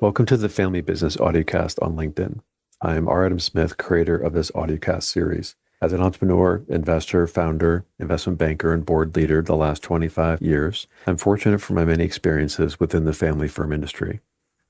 Welcome to the Family Business Audiocast on LinkedIn. I am R. Adam Smith, creator of this audiocast series. As an entrepreneur, investor, founder, investment banker, and board leader the last 25 years, I'm fortunate for my many experiences within the family firm industry.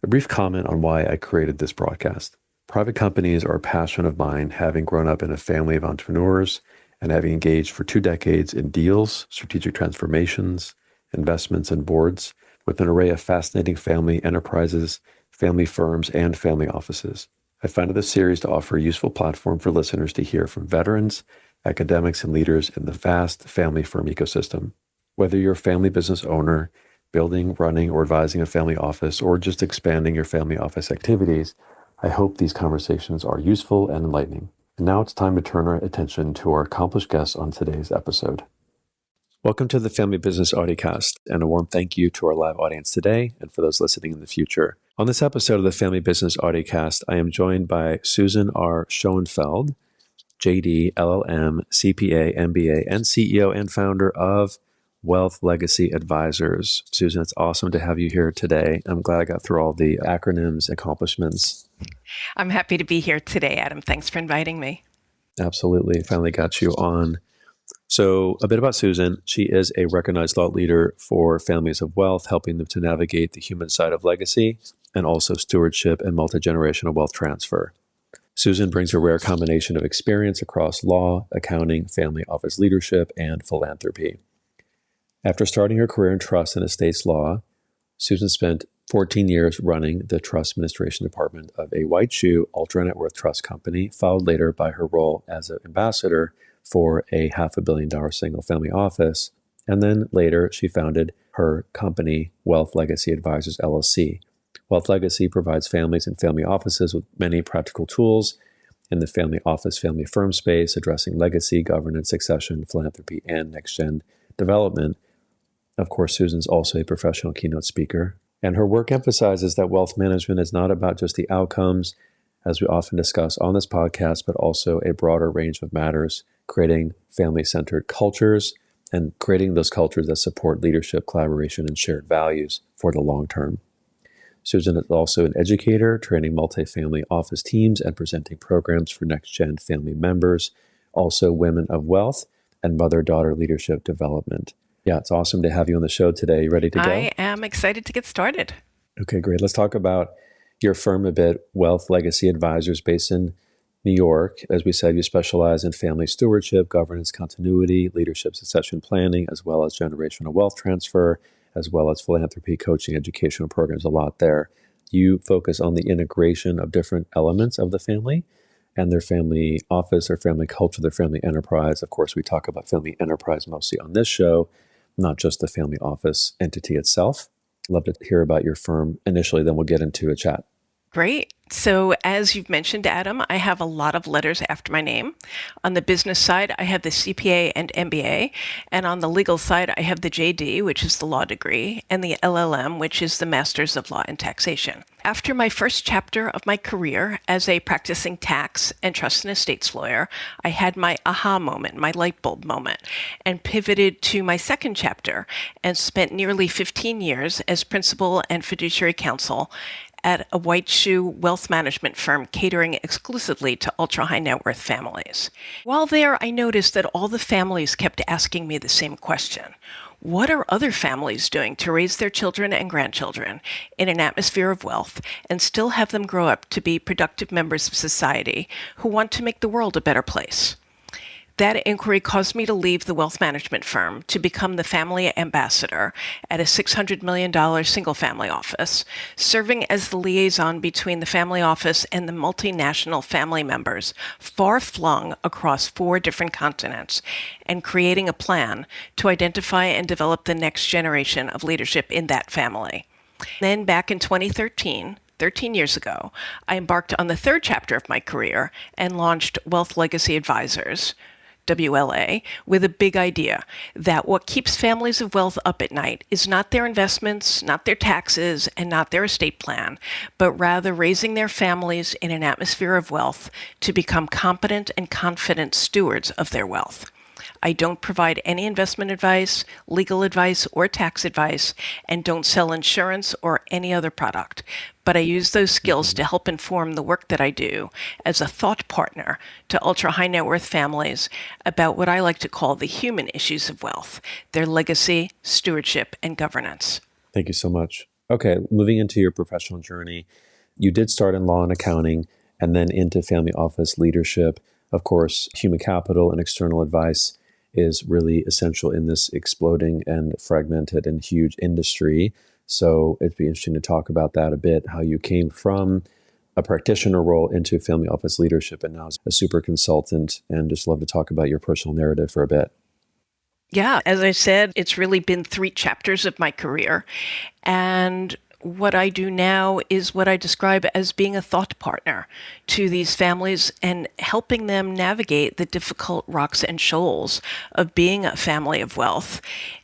A brief comment on why I created this broadcast. Private companies are a passion of mine, having grown up in a family of entrepreneurs and having engaged for 2 decades in deals, strategic transformations, investments, and boards with an array of fascinating family enterprises, family firms, and family offices. I founded this series to offer a useful platform for listeners to hear from veterans, academics, and leaders in the vast family firm ecosystem. Whether you're a family business owner, building, running, or advising a family office, or just expanding your family office activities, I hope these conversations are useful and enlightening. And now it's time to turn our attention to our accomplished guests on today's episode. Welcome to the Family Business Audiocast, and a warm thank you to our live audience today and for those listening in the future. On this episode of the Family Business Audiocast, I am joined by Susan R. Schoenfeld, JD, LLM, CPA, MBA, and CEO and founder of Wealth Legacy Advisors. Susan, it's awesome to have you here today. I'm glad I got through all the acronyms, accomplishments. I'm happy to be here today, Adam. Thanks for inviting me. Absolutely. Finally got you on. So a bit about Susan. She is a recognized thought leader for families of wealth, helping them to navigate the human side of legacy and also stewardship and multigenerational wealth transfer. Susan brings a rare combination of experience across law, accounting, family office leadership, and philanthropy. After starting her career in trust and estates law, Susan spent 14 years running the trust administration department of a white shoe ultra net worth trust company, followed later by her role as an ambassador for a $500 million single family office. And then later she founded her company, Wealth Legacy Advisors, LLC. Wealth Legacy provides families and family offices with many practical tools in the family office, family firm space, addressing legacy, governance, succession, philanthropy, and next-gen development. Of course, Susan's also a professional keynote speaker, and her work emphasizes that wealth management is not about just the outcomes, as we often discuss on this podcast, but also a broader range of matters, creating family-centered cultures and creating those cultures that support leadership, collaboration, and shared values for the long term. Susan is also an educator, training multifamily office teams and presenting programs for next-gen family members, also women of wealth and mother-daughter leadership development. Yeah, it's awesome to have you on the show today. You ready to go? I am excited to get started. Okay, great. Let's talk about your firm a bit, Wealth Legacy Advisors, based in New York. As we said, you specialize in family stewardship, governance continuity, leadership succession planning, as well as generational wealth transfer, as well as philanthropy, coaching, educational programs, a lot there. You focus on the integration of different elements of the family and their family office, their family culture, their family enterprise. Of course, we talk about family enterprise mostly on this show, not just the family office entity itself. Love to hear about your firm initially, then we'll get into a chat. Great. So as you've mentioned, Adam, I have a lot of letters after my name. On the business side, I have the CPA and MBA. And on the legal side, I have the JD, which is the law degree, and the LLM, which is the Masters of Law in Taxation. After my first chapter of my career as a practicing tax and trust and estates lawyer, I had my aha moment, my light bulb moment, and pivoted to my second chapter and spent nearly 15 years as principal and fiduciary counsel at a white shoe wealth management firm catering exclusively to ultra-high net worth families. While there, I noticed that all the families kept asking me the same question. What are other families doing to raise their children and grandchildren in an atmosphere of wealth and still have them grow up to be productive members of society who want to make the world a better place? That inquiry caused me to leave the wealth management firm to become the family ambassador at a $600 million single-family office, serving as the liaison between the family office and the multinational family members far-flung across 4 different continents, and creating a plan to identify and develop the next generation of leadership in that family. Then back in 2013, 13 years ago, I embarked on the third chapter of my career and launched Wealth Legacy Advisors, WLA, with a big idea that what keeps families of wealth up at night is not their investments, not their taxes, and not their estate plan, but rather raising their families in an atmosphere of wealth to become competent and confident stewards of their wealth. I don't provide any investment advice, legal advice, or tax advice, and don't sell insurance or any other product. But I use those skills to help inform the work that I do as a thought partner to ultra high net worth families about what I like to call the human issues of wealth, their legacy, stewardship, and governance. Thank you so much. Okay, moving into your professional journey, you did start in law and accounting and then into family office leadership. Of course, human capital and external advice is really essential in this exploding and fragmented and huge industry. So it'd be interesting to talk about that a bit, how you came from a practitioner role into family office leadership and now as a super consultant, and just love to talk about your personal narrative for a bit. Yeah, as I said, it's really been 3 chapters of my career. And what I do now is what I describe as being a thought partner to these families and helping them navigate the difficult rocks and shoals of being a family of wealth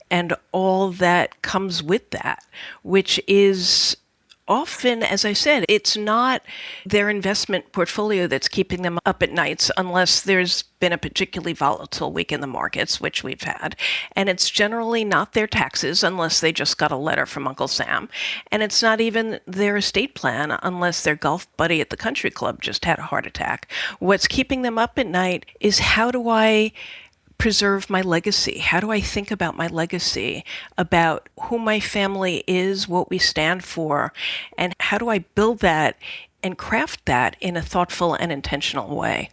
and all that comes with that, which is often, as I said, it's not their investment portfolio that's keeping them up at nights unless there's been a particularly volatile week in the markets, which we've had. And it's generally not their taxes unless they just got a letter from Uncle Sam. And it's not even their estate plan unless their golf buddy at the country club just had a heart attack. What's keeping them up at night is, how do I preserve my legacy? How do I think about my legacy, about who my family is, what we stand for, and how do I build that and craft that in a thoughtful and intentional way?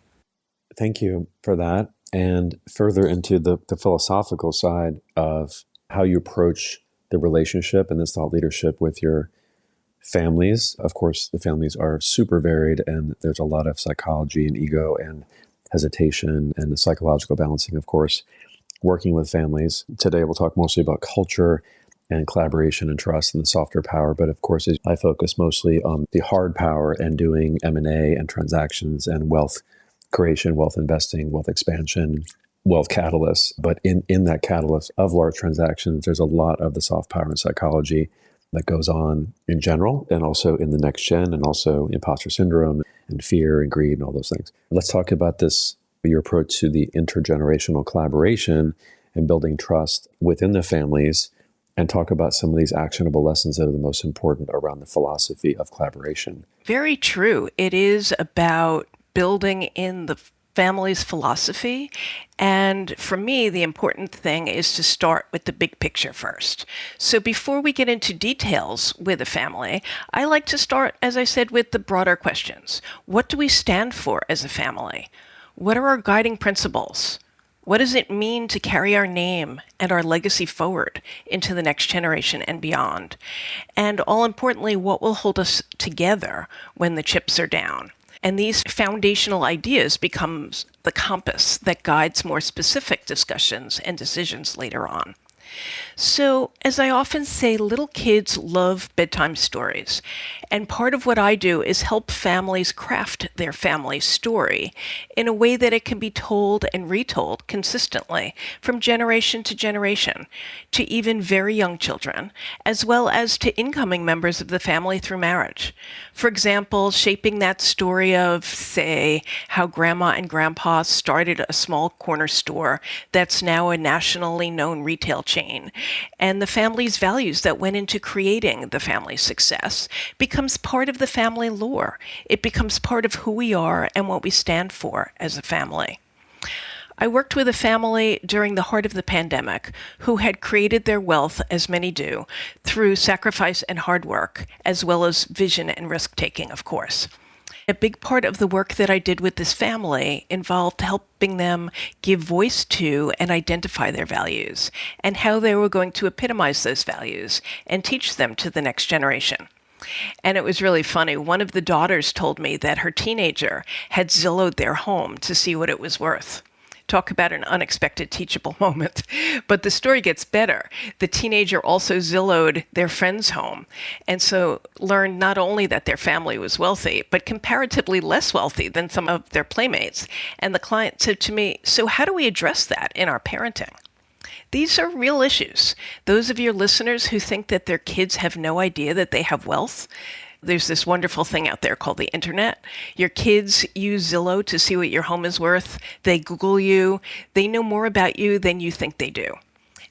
Thank you for that. And further into the philosophical side of how you approach the relationship and this thought leadership with your families. Of course, the families are super varied and there's a lot of psychology and ego and hesitation and the psychological balancing, of course, working with families. Today, we'll talk mostly about culture and collaboration and trust and the softer power. But of course, I focus mostly on the hard power and doing M&A and transactions and wealth creation, wealth investing, wealth expansion, wealth catalysts. But in that catalyst of large transactions, there's a lot of the soft power and psychology that goes on in general and also in the next gen and also imposter syndrome and fear and greed and all those things. Let's talk about this, your approach to the intergenerational collaboration and building trust within the families, and talk about some of these actionable lessons that are the most important around the philosophy of collaboration. Very true. It is about building in the family's philosophy. And for me, the important thing is to start with the big picture first. So before we get into details with a family, I like to start, as I said, with the broader questions. What do we stand for as a family? What are our guiding principles? What does it mean to carry our name and our legacy forward into the next generation and beyond? And all importantly, what will hold us together when the chips are down? And these foundational ideas becomes the compass that guides more specific discussions and decisions later on. So, as I often say, little kids love bedtime stories. And part of what I do is help families craft their family story in a way that it can be told and retold consistently from generation to generation to even very young children, as well as to incoming members of the family through marriage. For example, shaping that story of, say, how grandma and grandpa started a small corner store that's now a nationally known retail chain, and the family's values that went into creating the family's success becomes part of the family lore. It becomes part of who we are and what we stand for as a family. I worked with a family during the heart of the pandemic who had created their wealth, as many do, through sacrifice and hard work, as well as vision and risk-taking, of course. A big part of the work that I did with this family involved helping them give voice to and identify their values and how they were going to epitomize those values and teach them to the next generation. And it was really funny. One of the daughters told me that her teenager had Zillowed their home to see what it was worth. Talk about an unexpected teachable moment. But the story gets better. The teenager also Zillowed their friend's home, and so learned not only that their family was wealthy, but comparatively less wealthy than some of their playmates. And the client said to me, "So how do we address that in our parenting?" These are real issues. Those of your listeners who think that their kids have no idea that they have wealth, There's this wonderful thing out there called the internet. Your kids use Zillow to see what your home is worth. They Google you. They know more about you than you think they do.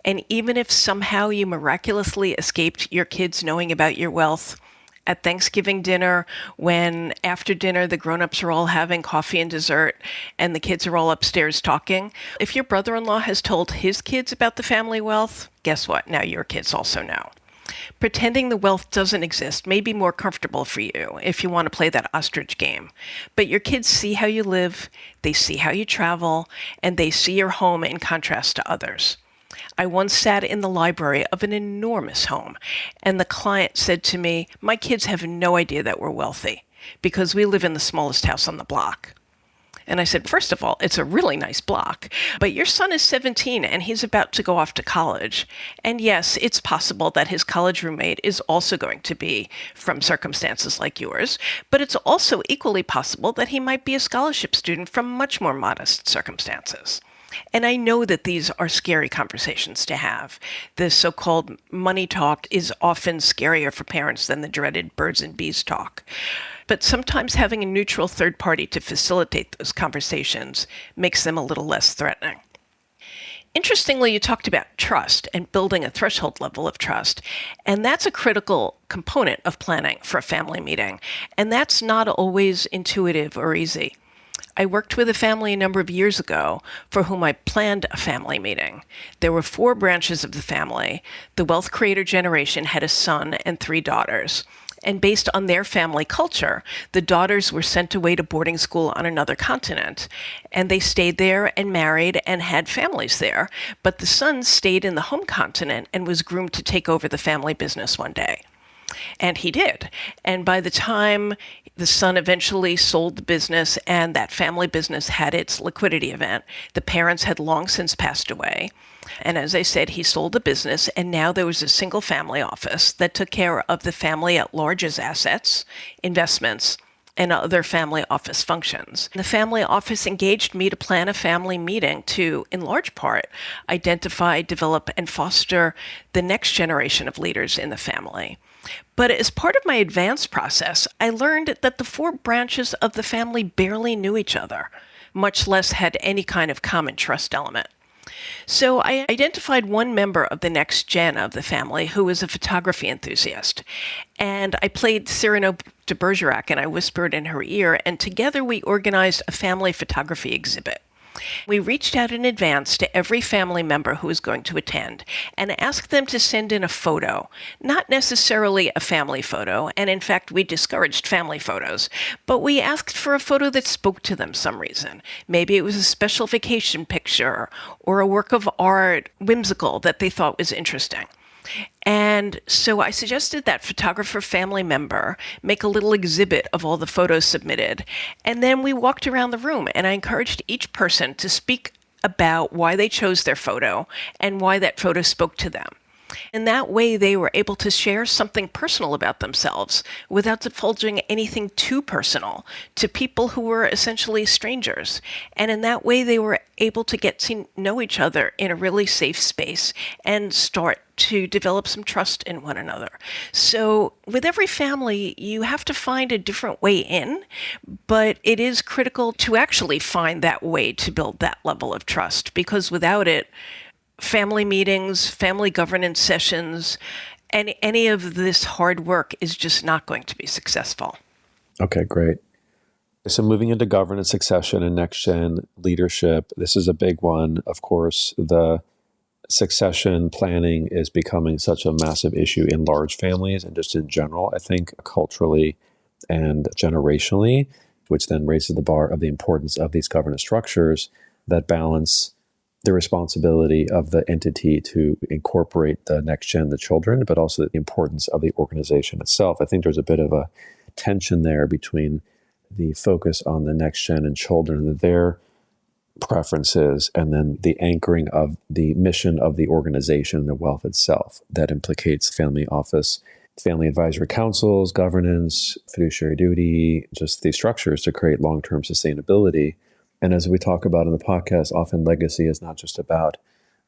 And even if somehow you miraculously escaped your kids knowing about your wealth, at Thanksgiving dinner, when after dinner the grown-ups are all having coffee and dessert and the kids are all upstairs talking, if your brother-in-law has told his kids about the family wealth, guess what? Now your kids also know. Pretending the wealth doesn't exist may be more comfortable for you if you want to play that ostrich game. But your kids see how you live, they see how you travel, and they see your home in contrast to others. I once sat in the library of an enormous home, and the client said to me, "My kids have no idea that we're wealthy because we live in the smallest house on the block." And I said, "First of all, it's a really nice block, but your son is 17 and he's about to go off to college. And yes, it's possible that his college roommate is also going to be from circumstances like yours, but it's also equally possible that he might be a scholarship student from much more modest circumstances." And I know that these are scary conversations to have. The so-called money talk is often scarier for parents than the dreaded birds and bees talk. But sometimes having a neutral third party to facilitate those conversations makes them a little less threatening. Interestingly, you talked about trust and building a threshold level of trust, and that's a critical component of planning for a family meeting, and that's not always intuitive or easy. I worked with a family a number of years ago for whom I planned a family meeting. There were 4 branches of the family. The wealth creator generation had a son and 3 daughters. And based on their family culture, the daughters were sent away to boarding school on another continent. And they stayed there and married and had families there. But the son stayed in the home continent and was groomed to take over the family business one day. And he did. And by the time the son eventually sold the business and that family business had its liquidity event, the parents had long since passed away. And as I said, he sold the business, and now there was a single family office that took care of the family at large's assets, investments, and other family office functions. The family office engaged me to plan a family meeting to, in large part, identify, develop, and foster the next generation of leaders in the family. But as part of my advanced process, I learned that the 4 branches of the family barely knew each other, much less had any kind of common trust element. So I identified one member of the next gen of the family who was a photography enthusiast. And I played Cyrano de Bergerac and I whispered in her ear, and together we organized a family photography exhibit. We reached out in advance to every family member who was going to attend and asked them to send in a photo, not necessarily a family photo, and in fact we discouraged family photos, but we asked for a photo that spoke to them some reason. Maybe it was a special vacation picture or a work of art, whimsical, that they thought was interesting. And so I suggested that photographer family member make a little exhibit of all the photos submitted. And then we walked around the room and I encouraged each person to speak about why they chose their photo and why that photo spoke to them. In that way, they were able to share something personal about themselves without divulging anything too personal to people who were essentially strangers. And in that way, they were able to get to know each other in a really safe space and start to develop some trust in one another. So with every family, you have to find a different way in, but it is critical to actually find that way to build that level of trust, because without it, family meetings, family governance sessions, and any of this hard work is just not going to be successful. Okay, great. So moving into governance, succession, and next-gen leadership, this is a big one. Of course, the succession planning is becoming such a massive issue in large families and just in general, I think, culturally and generationally, which then raises the bar of the importance of these governance structures that balance the responsibility of the entity to incorporate the next gen, the children, but also the importance of the organization itself. I think there's a bit of a tension there between the focus on the next gen and children and their preferences, and then the anchoring of the mission of the organization and the wealth itself that implicates family office, family advisory councils, governance, fiduciary duty, just these structures to create long-term sustainability. And as we talk about in the podcast, often legacy is not just about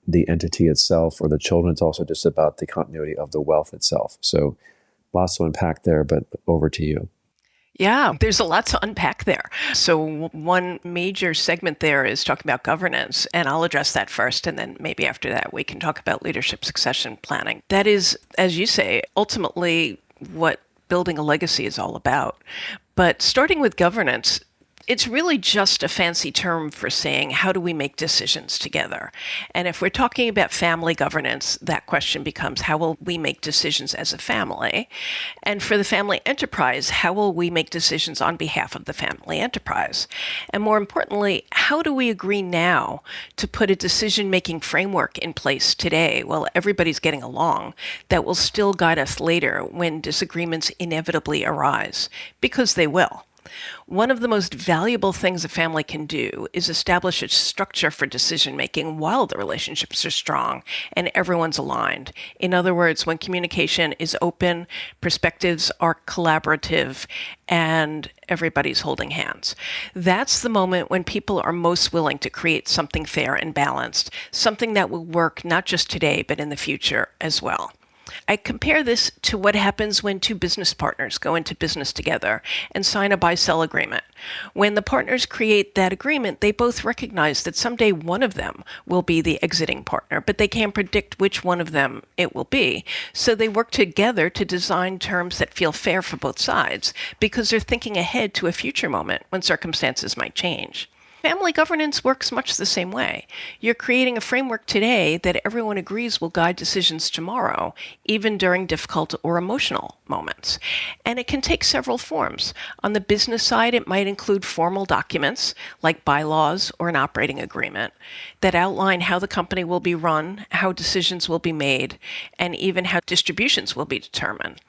the entity itself or the children, it's also just about the continuity of the wealth itself. So Lots to unpack there, but over to you. Yeah, there's a lot to unpack there. So one major segment there is talking about governance, and I'll address that first, and then maybe after that we can talk about leadership succession planning. That is, as you say, ultimately what building a legacy is all about. But starting with governance, it's really just a fancy term for saying, how do we make decisions together? And if we're talking about family governance, that question becomes, how will we make decisions as a family? And for the family enterprise, how will we make decisions on behalf of the family enterprise? And more importantly, how do we agree now to put a decision-making framework in place today while everybody's getting along that will still guide us later when disagreements inevitably arise? Because they will. One of the most valuable things a family can do is establish a structure for decision-making while the relationships are strong and everyone's aligned. In other words, when communication is open, perspectives are collaborative, and everybody's holding hands. That's the moment when people are most willing to create something fair and balanced, something that will work not just today, but in the future as well. I compare this to what happens when two business partners go into business together and sign a buy-sell agreement. When the partners create that agreement, they both recognize that someday one of them will be the exiting partner, but they can't predict which one of them it will be. So they work together to design terms that feel fair for both sides because they're thinking ahead to a future moment when circumstances might change. Family governance works much the same way. You're creating a framework today that everyone agrees will guide decisions tomorrow, even during difficult or emotional moments. And it can take several forms. On the business side, it might include formal documents like bylaws or an operating agreement that outline how the company will be run, how decisions will be made, and even how distributions will be determined.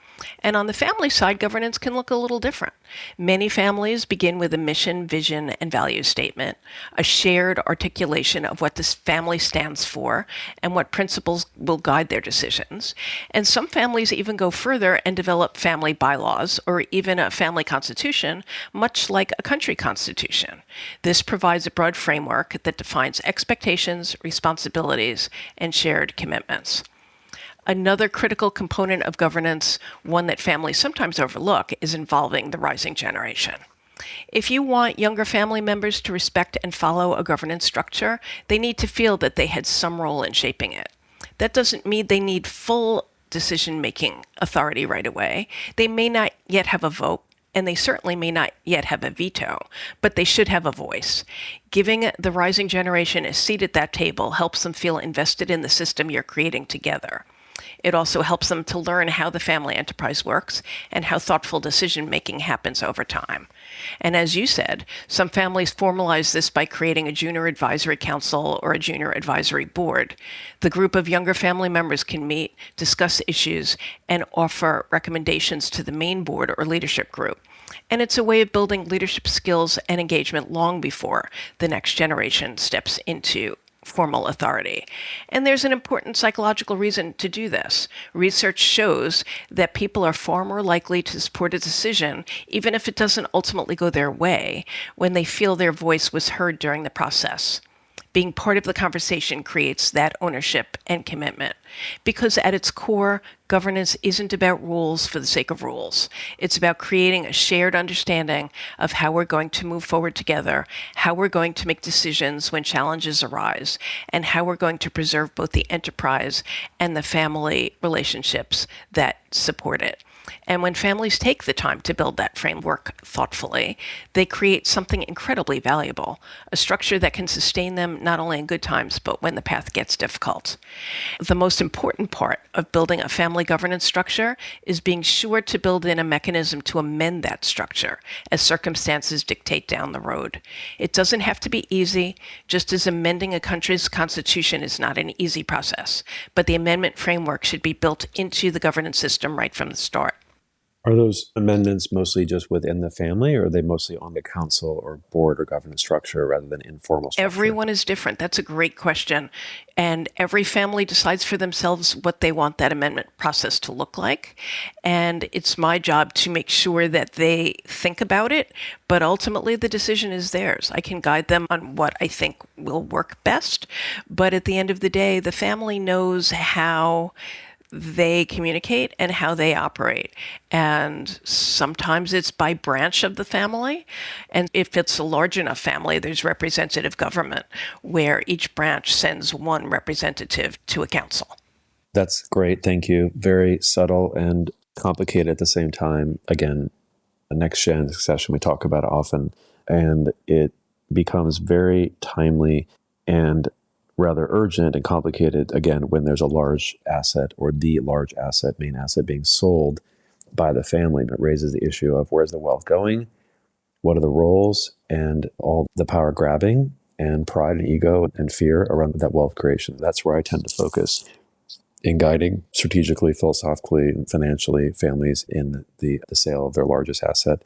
And on the family side, governance can look a little different. Many families begin with a mission, vision, and value statement, a shared articulation of what this family stands for and what principles will guide their decisions. And some families even go further and develop family bylaws or even a family constitution, much like a country constitution. This provides a broad framework that defines expectations, responsibilities, and shared commitments. Another critical component of governance, one that families sometimes overlook, is involving the rising generation. If you want younger family members to respect and follow a governance structure, they need to feel that they had some role in shaping it. That doesn't mean they need full decision-making authority right away. They may not yet have a vote, and they certainly may not yet have a veto, but they should have a voice. Giving the rising generation a seat at that table helps them feel invested in the system you're creating together. It also helps them to learn how the family enterprise works and how thoughtful decision-making happens over time. And as you said, some families formalize this by creating a junior advisory council or a junior advisory board. The group of younger family members can meet, discuss issues, and offer recommendations to the main board or leadership group. And it's a way of building leadership skills and engagement long before the next generation steps into formal authority. And there's an important psychological reason to do this. Research shows that people are far more likely to support a decision, even if it doesn't ultimately go their way, when they feel their voice was heard during the process. Being part of the conversation creates that ownership and commitment. Because at its core, governance isn't about rules for the sake of rules. It's about creating a shared understanding of how we're going to move forward together, how we're going to make decisions when challenges arise, and how we're going to preserve both the enterprise and the family relationships that support it. And when families take the time to build that framework thoughtfully, they create something incredibly valuable, a structure that can sustain them not only in good times, but when the path gets difficult. The most important part of building a family governance structure is being sure to build in a mechanism to amend that structure as circumstances dictate down the road. It doesn't have to be easy, just as amending a country's constitution is not an easy process, but the amendment framework should be built into the governance system right from the start. Are those amendments mostly just within the family, or are they mostly on the council or board or governance structure rather than informal structure? Everyone is different. That's a great question. And every family decides for themselves what they want that amendment process to look like. And it's my job to make sure that they think about it, but ultimately the decision is theirs. I can guide them on what I think will work best, but at the end of the day, the family knows how they communicate and how they operate. And sometimes it's by branch of the family. And if it's a large enough family, there's representative government where each branch sends one representative to a council. That's great. Thank you. Very subtle and complicated at the same time. Again, a next gen succession we talk about often, and it becomes very timely and rather urgent and complicated again when there's a large asset or the large asset, main asset being sold by the family. But it raises the issue of where's the wealth going, what are the roles, and all the power grabbing and pride and ego and fear around that wealth creation. That's where I tend to focus in guiding strategically, philosophically, and financially families in the sale of their largest asset.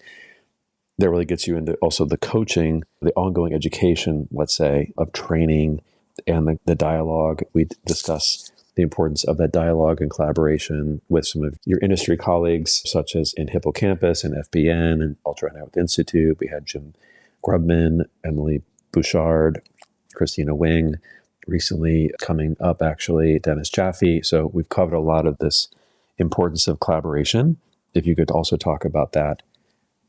That really gets you into also the coaching, the ongoing education, let's say, of training and the dialogue. We discuss the importance of that dialogue and collaboration with some of your industry colleagues, such as in Hippocampus and FBN and Ultra High Net Worth Institute. We had Jim Grubman, Emily Bouchard, Christina Wing, recently coming up, actually, Dennis Jaffe. So we've covered a lot of this importance of collaboration. If you could also talk about that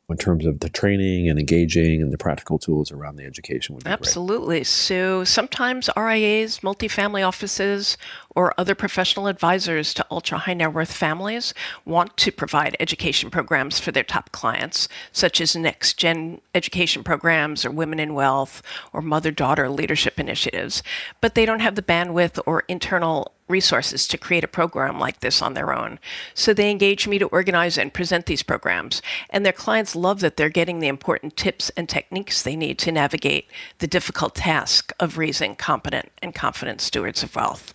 in terms of the training and engaging and the practical tools around the education would be Absolutely. So sometimes RIAs, multifamily offices, or other professional advisors to ultra high net worth families want to provide education programs for their top clients, such as next gen education programs or women in wealth or mother-daughter leadership initiatives, but they don't have the bandwidth or internal resources to create a program like this on their own. So they engage me to organize and present these programs. And their clients love that they're getting the important tips and techniques they need to navigate the difficult task of raising competent and confident stewards of wealth.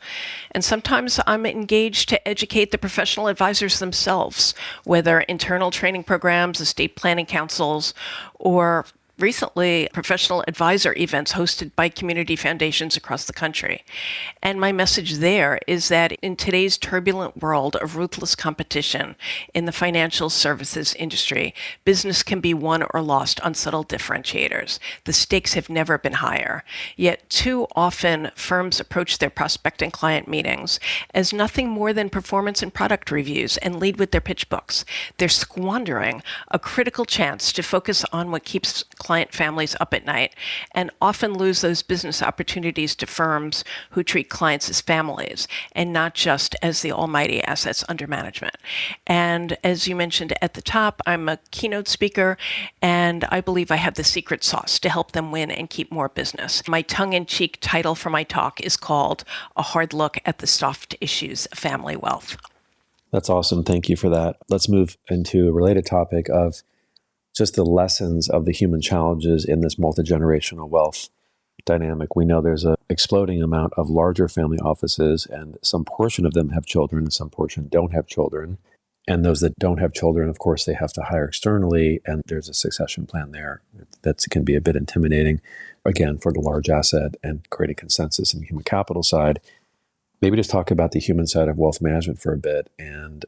And sometimes I'm engaged to educate the professional advisors themselves, whether internal training programs, estate planning councils, or recently professional advisor events hosted by community foundations across the country. And my message there is that in today's turbulent world of ruthless competition in the financial services industry, business can be won or lost on subtle differentiators. The stakes have never been higher. Yet too often firms approach their prospect and client meetings as nothing more than performance and product reviews and lead with their pitch books. They're squandering a critical chance to focus on what keeps client families up at night and often lose those business opportunities to firms who treat clients as families and not just as the almighty assets under management. And as you mentioned at the top, I'm a keynote speaker, and I believe I have the secret sauce to help them win and keep more business. My tongue-in-cheek title for my talk is called A Hard Look at the Soft Issues of Family Wealth. That's awesome. Thank you for that. Let's move into a related topic of just the lessons of the human challenges in this multi-generational wealth dynamic. We know there's an exploding amount of larger family offices, and some portion of them have children, and some portion don't have children. And those that don't have children, of course, they have to hire externally, and there's a succession plan there. That can be a bit intimidating, again, for the large asset and creating consensus in the human capital side. Maybe just talk about the human side of wealth management for a bit, and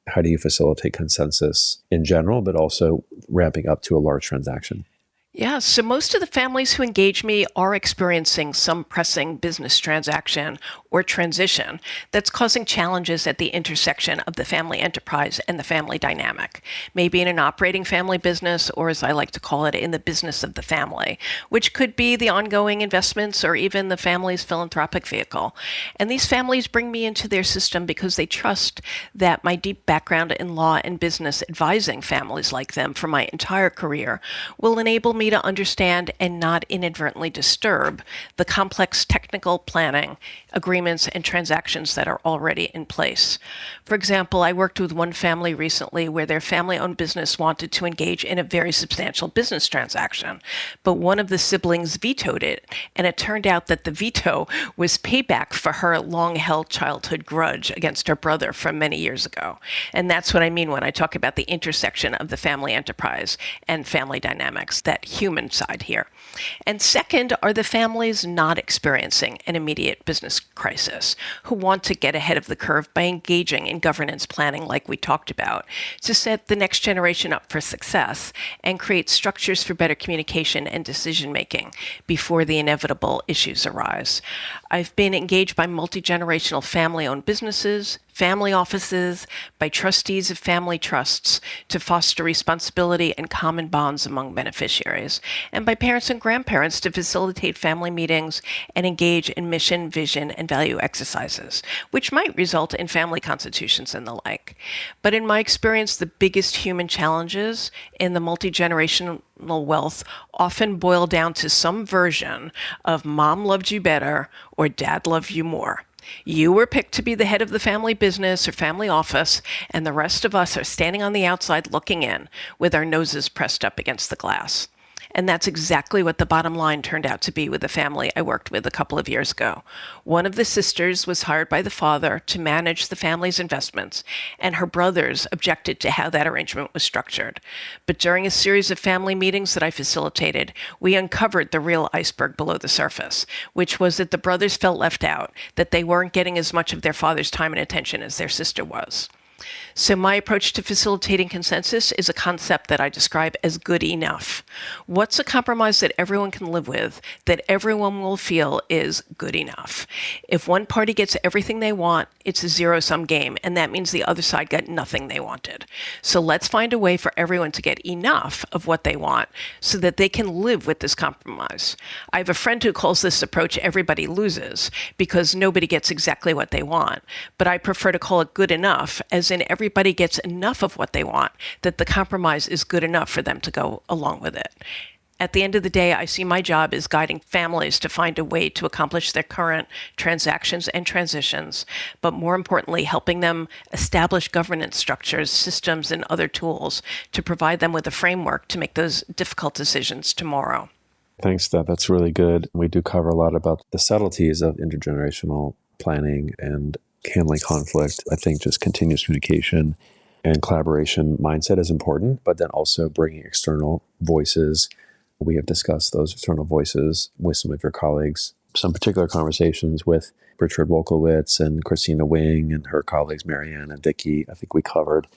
how do you facilitate consensus in general, but also ramping up to a large transaction? Yeah, so most of the families who engage me are experiencing some pressing business transaction or transition that's causing challenges at the intersection of the family enterprise and the family dynamic, maybe in an operating family business, or as I like to call it, in the business of the family, which could be the ongoing investments or even the family's philanthropic vehicle. And these families bring me into their system because they trust that my deep background in law and business advising families like them for my entire career will enable me to understand and not inadvertently disturb the complex technical planning, agreements, and transactions that are already in place. For example, I worked with one family recently where their family-owned business wanted to engage in a very substantial business transaction, but one of the siblings vetoed it, and it turned out that the veto was payback for her long-held childhood grudge against her brother from many years ago. And that's what I mean when I talk about the intersection of the family enterprise and family dynamics, that human side here. And second are the families not experiencing an immediate business crisis, who want to get ahead of the curve by engaging in governance planning like we talked about, to set the next generation up for success and create structures for better communication and decision-making before the inevitable issues arise. I've been engaged by multi-generational family-owned businesses, family offices, by trustees of family trusts to foster responsibility and common bonds among beneficiaries, and by parents and grandparents to facilitate family meetings and engage in mission, vision, and value exercises, which might result in family constitutions and the like. But in my experience, the biggest human challenges in the multi-generational wealth often boil down to some version of mom loved you better or dad loved you more. You were picked to be the head of the family business or family office, and the rest of us are standing on the outside looking in with our noses pressed up against the glass. And that's exactly what the bottom line turned out to be with the family I worked with a couple of years ago. One of the sisters was hired by the father to manage the family's investments, and her brothers objected to how that arrangement was structured. But during a series of family meetings that I facilitated, we uncovered the real iceberg below the surface, which was that the brothers felt left out, that they weren't getting as much of their father's time and attention as their sister was. So my approach to facilitating consensus is a concept that I describe as good enough. What's a compromise that everyone can live with, that everyone will feel is good enough? If one party gets everything they want, it's a zero-sum game, and that means the other side got nothing they wanted. So let's find a way for everyone to get enough of what they want so that they can live with this compromise. I have a friend who calls this approach everybody loses because nobody gets exactly what they want, but I prefer to call it good enough, as in everybody gets enough of what they want, that the compromise is good enough for them to go along with it. At the end of the day, I see my job as guiding families to find a way to accomplish their current transactions and transitions, but more importantly, helping them establish governance structures, systems, and other tools to provide them with a framework to make those difficult decisions tomorrow. Thanks, Steph. That's really good. We do cover a lot about the subtleties of intergenerational planning and handling conflict. I think just continuous communication and collaboration mindset is important, but then also bringing external voices. We have discussed those external voices with some of your colleagues, some particular conversations with Richard Wolkowitz and Christina Wing and her colleagues, Marianne and Vicky. I think we covered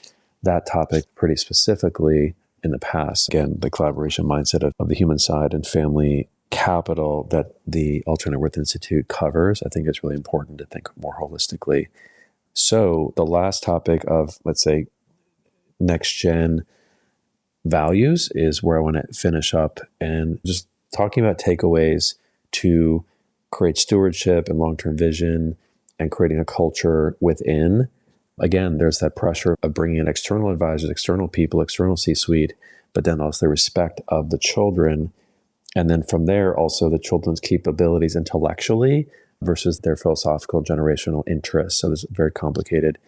that topic pretty specifically in the past. Again, the collaboration mindset of the human side and family capital that the Alternative Worth Institute covers, I think it's really important to think more holistically. So the last topic of, let's say, next gen values is where I want to finish up, and just talking about takeaways to create stewardship and long-term vision and creating a culture within. Again, there's that pressure of bringing in external advisors, external people, external C-suite, but then also the respect of the children. And then from there, also the children's capabilities intellectually versus their philosophical generational interests. So there's a very complicated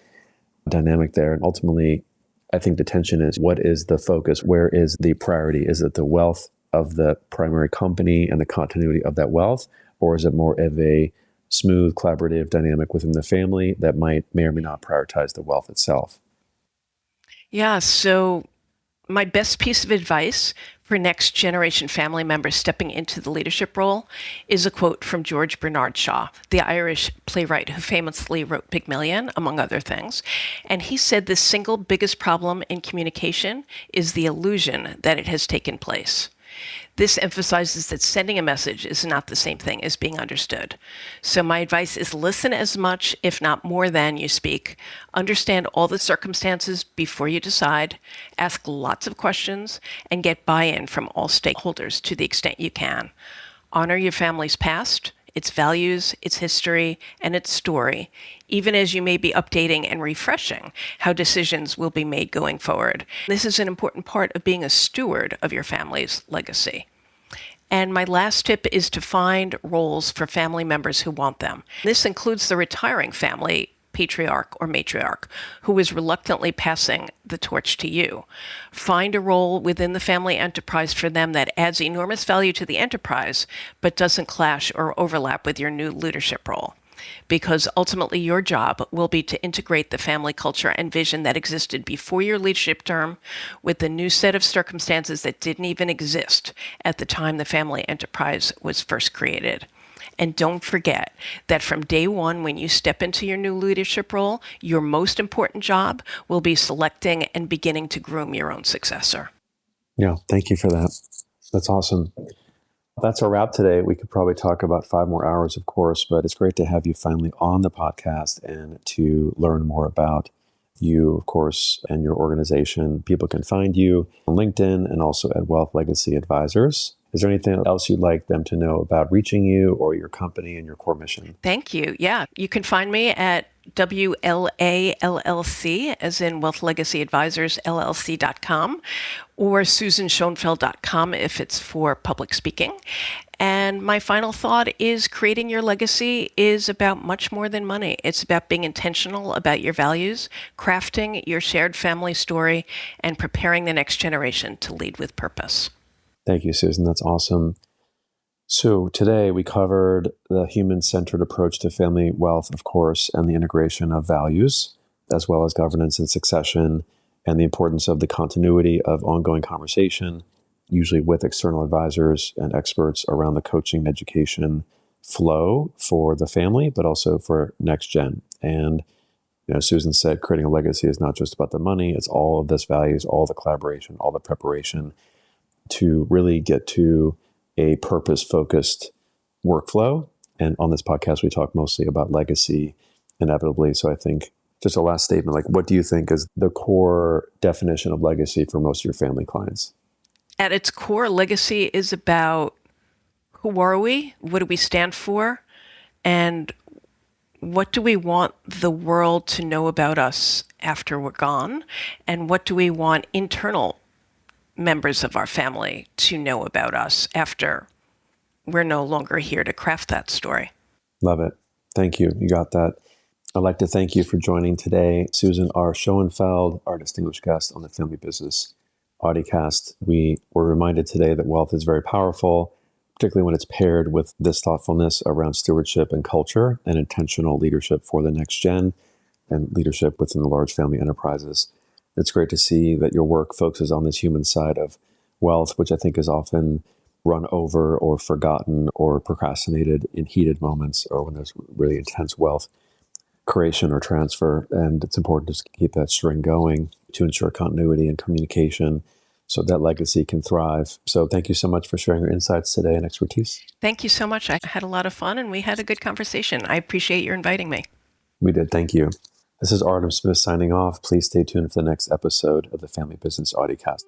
dynamic there. And ultimately, I think the tension is, what is the focus? Where is the priority? Is it the wealth of the primary company and the continuity of that wealth? Or is it more of a smooth, collaborative dynamic within the family that may or may not prioritize the wealth itself? Yeah, so my best piece of advice for next generation family members stepping into the leadership role is a quote from George Bernard Shaw, the Irish playwright who famously wrote Pygmalion, among other things. And he said the single biggest problem in communication is the illusion that it has taken place. This emphasizes that sending a message is not the same thing as being understood. So my advice is listen as much, if not more than you speak. Understand all the circumstances before you decide. Ask lots of questions and get buy-in from all stakeholders to the extent you can. Honor your family's past, its values, its history, and its story, even as you may be updating and refreshing how decisions will be made going forward. This is an important part of being a steward of your family's legacy. And my last tip is to find roles for family members who want them. This includes the retiring family patriarch or matriarch who is reluctantly passing the torch to you. Find a role within the family enterprise for them that adds enormous value to the enterprise, but doesn't clash or overlap with your new leadership role. Because ultimately your job will be to integrate the family culture and vision that existed before your leadership term with the new set of circumstances that didn't even exist at the time the family enterprise was first created. And don't forget that from day one, when you step into your new leadership role, your most important job will be selecting and beginning to groom your own successor. Yeah, thank you for that. That's awesome. That's a wrap today. We could probably talk about 5 more hours, of course, but it's great to have you finally on the podcast and to learn more about you, of course, and your organization. People can find you on LinkedIn and also at Wealth Legacy Advisors. Is there anything else you'd like them to know about reaching you or your company and your core mission? Thank you. Yeah, you can find me at WLALLC, as in Wealth Legacy Advisors, LLC.com, or SusanSchoenfeld.com if it's for public speaking. And my final thought is creating your legacy is about much more than money. It's about being intentional about your values, crafting your shared family story, and preparing the next generation to lead with purpose. Thank you, Susan. That's awesome. So today we covered the human-centered approach to family wealth, of course, and the integration of values, as well as governance and succession, and the importance of the continuity of ongoing conversation, usually with external advisors and experts around the coaching and education flow for the family, but also for next gen. And Susan said, creating a legacy is not just about the money; it's all of this values, all the collaboration, all the preparation to really get to a purpose-focused workflow. And on this podcast, we talk mostly about legacy, inevitably. So I think just a last statement, like, what do you think is the core definition of legacy for most of your family clients? At its core, legacy is about who are we, what do we stand for, and what do we want the world to know about us after we're gone, and what do we want internal members of our family to know about us after we're no longer here to craft that story. Love it. Thank you. You got that. I'd like to thank you for joining today, Susan R. Schoenfeld, our distinguished guest on the Family Business Audicast. We were reminded today that wealth is very powerful, particularly when it's paired with this thoughtfulness around stewardship and culture and intentional leadership for the next gen and leadership within the large family enterprises. It's great to see that your work focuses on this human side of wealth, which I think is often run over or forgotten or procrastinated in heated moments or when there's really intense wealth creation or transfer. And it's important to keep that string going to ensure continuity and communication so that legacy can thrive. So thank you so much for sharing your insights today and expertise. Thank you so much. I had a lot of fun and we had a good conversation. I appreciate your inviting me. We did. Thank you. This is Artem Smith signing off. Please stay tuned for the next episode of the Family Business Audicast.